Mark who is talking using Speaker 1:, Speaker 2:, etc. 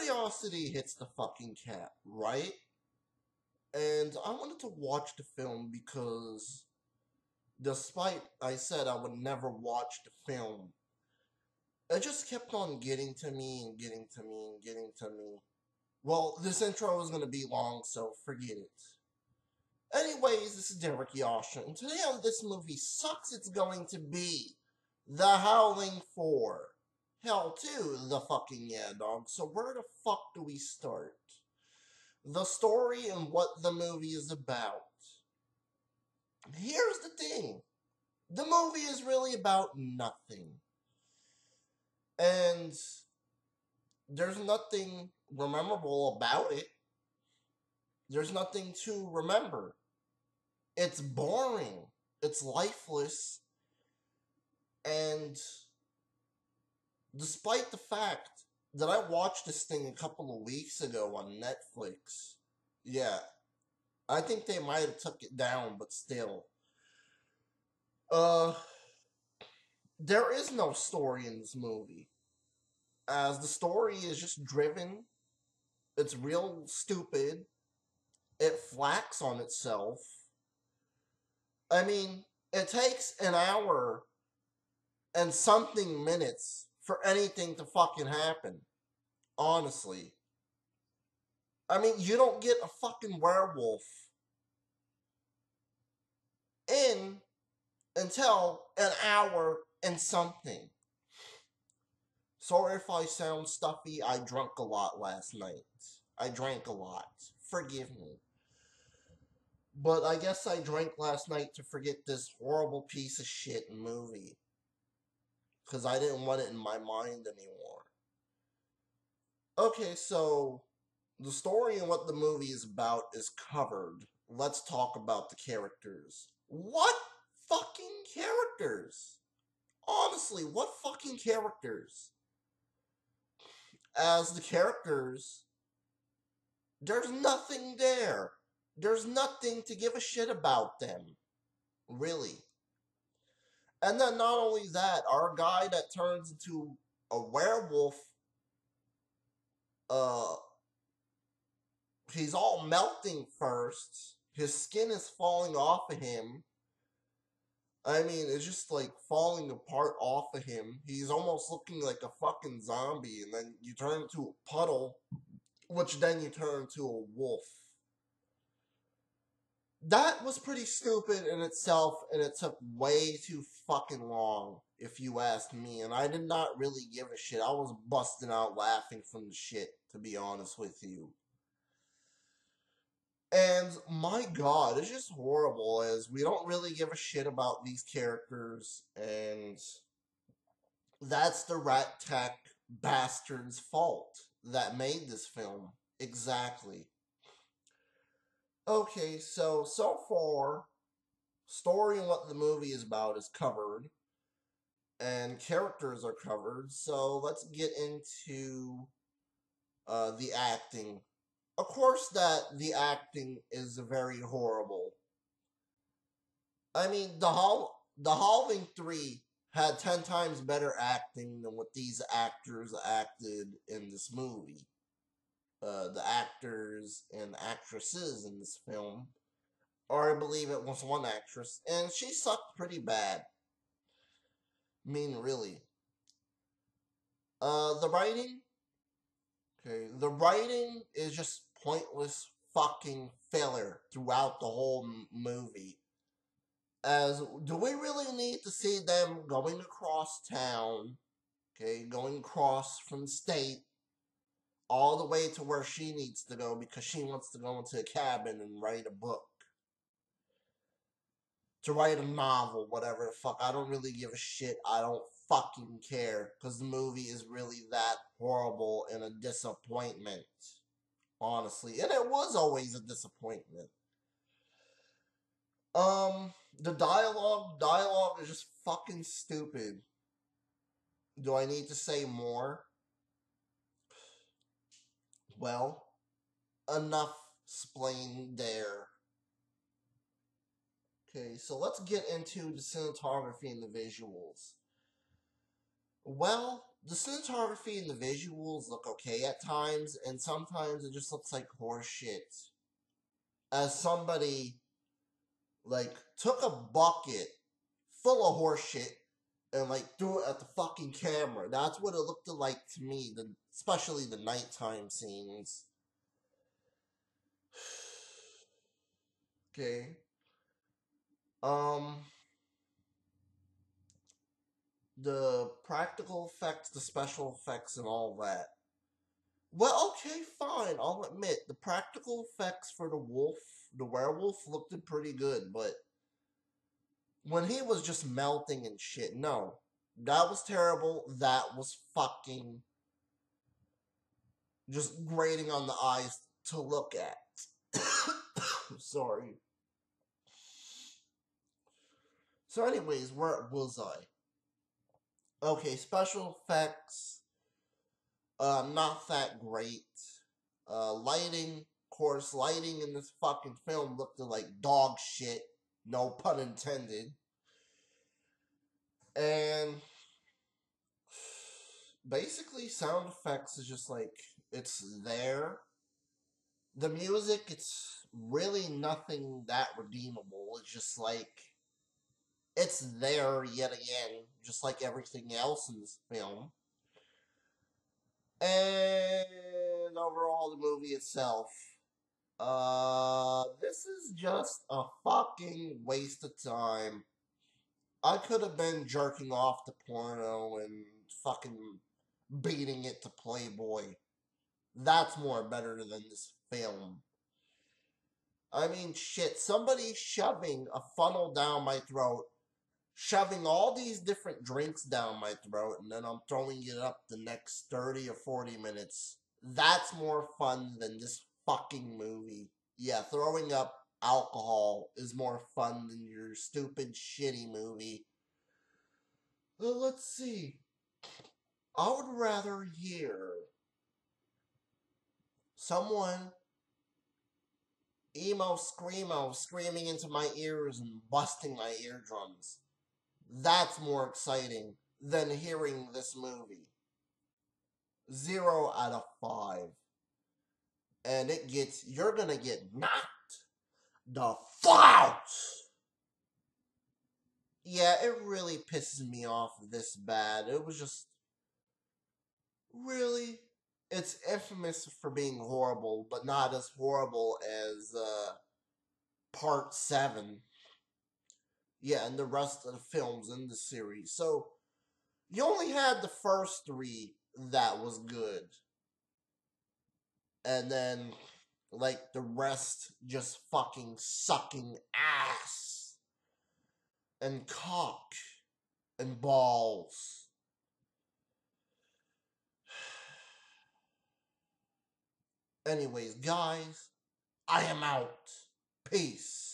Speaker 1: curiosity hits the fucking cap, right? And I wanted to watch the film because despite I said I would never watch the film, it just kept on getting to me and getting to me and getting to me. Well, this intro is going to be long, so forget it. Anyways, this is Derek Yasha, and today on This Movie Sucks, it's going to be The Howling 4. Hell, 2, the fucking yeah, dog. So where the fuck do we start? The story and what the movie is about. Here's the thing. The movie is really about nothing. And there's nothing memorable about it. There's nothing to remember. It's boring. It's lifeless. And despite the fact that I watched this thing a couple of weeks ago on Netflix, yeah, I think they might have took it down, but still. There is no story in this movie. As the story is just driven, it's real stupid, it flacks on itself. I mean, it takes an hour and something minutes for anything to fucking happen. Honestly. I mean, you don't get a fucking werewolf in until an hour and something. Sorry if I sound stuffy, I drank a lot last night. I drank a lot. Forgive me. But I guess I drank last night to forget this horrible piece of shit movie. Because I didn't want it in my mind anymore. Okay, so the story and what the movie is about is covered. Let's talk about the characters. What fucking characters? Honestly, what fucking characters? As the characters, there's nothing there. There's nothing to give a shit about them. Really. And then not only that, our guy that turns into a werewolf, he's all melting first. His skin is falling off of him. I mean, it's just like falling apart off of him. He's almost looking like a fucking zombie, and then you turn into a puddle, which then you turn into a wolf. That was pretty stupid in itself, and it took way too fucking long, if you ask me, and I did not really give a shit. I was busting out laughing from the shit, to be honest with you. And my god, it's just horrible, as we don't really give a shit about these characters, and that's the rat tech bastard's fault that made this film. Exactly. Okay, so far, story and what the movie is about is covered, and characters are covered, so let's get into the acting. Of course that the acting is very horrible. I mean, the Howling 3 had 10 times better acting than what these actors acted in this movie. The actors and actresses in this film, or I believe it was one actress, and she sucked pretty bad. I mean, really. The writing? Okay, the writing is just pointless fucking filler throughout the whole movie. As, do we really need to see them going across town, okay, going across from state, all the way to where she needs to go because she wants to go into a cabin and write a book? To write a novel, whatever the fuck. I don't really give a shit. I don't fucking care. Because the movie is really that horrible and a disappointment. Honestly. And it was always a disappointment. The dialogue is just fucking stupid. Do I need to say more? Well, enough explained there. Okay, so let's get into the cinematography and the visuals. Well, the cinematography and the visuals look okay at times, and sometimes it just looks like horse shit. As somebody, like, took a bucket full of horse shit and, like, threw it at the fucking camera. That's what it looked like to me, especially the nighttime scenes. Okay. Um, the practical effects, the special effects, and all that. Well, okay, fine. I'll admit the practical effects for the werewolf, looked pretty good, but when he was just melting and shit, no, that was terrible. That was fucking just grating on the eyes to look at. Sorry. So, anyways, where was I? Okay, special effects. Not that great. Lighting, of course, lighting in this fucking film looked like dog shit. No pun intended. And basically, sound effects is just like, it's there. The music, it's really nothing that redeemable. It's just like, it's there yet again, just like everything else in this film. And overall, the movie itself, this is just a fucking waste of time. I could have been jerking off to porno and fucking beating it to Playboy. That's more better than this film. I mean, shit, somebody shoving a funnel down my throat, shoving all these different drinks down my throat, and then I'm throwing it up the next 30 or 40 minutes. That's more fun than this fucking movie. Yeah, throwing up alcohol is more fun than your stupid, shitty movie. Well, let's see. I would rather hear someone emo screamo screaming into my ears and busting my eardrums. That's more exciting than hearing this movie. 0 out of 5. And you're gonna get knocked the fuck out. Yeah, it really pisses me off this bad. It was just, really? It's infamous for being horrible, but not as horrible as, Part 7. Yeah, and the rest of the films in the series. So, you only had the first 3 that was good. And then, like, the rest just fucking sucking ass and cock and balls. Anyways, guys, I am out. Peace.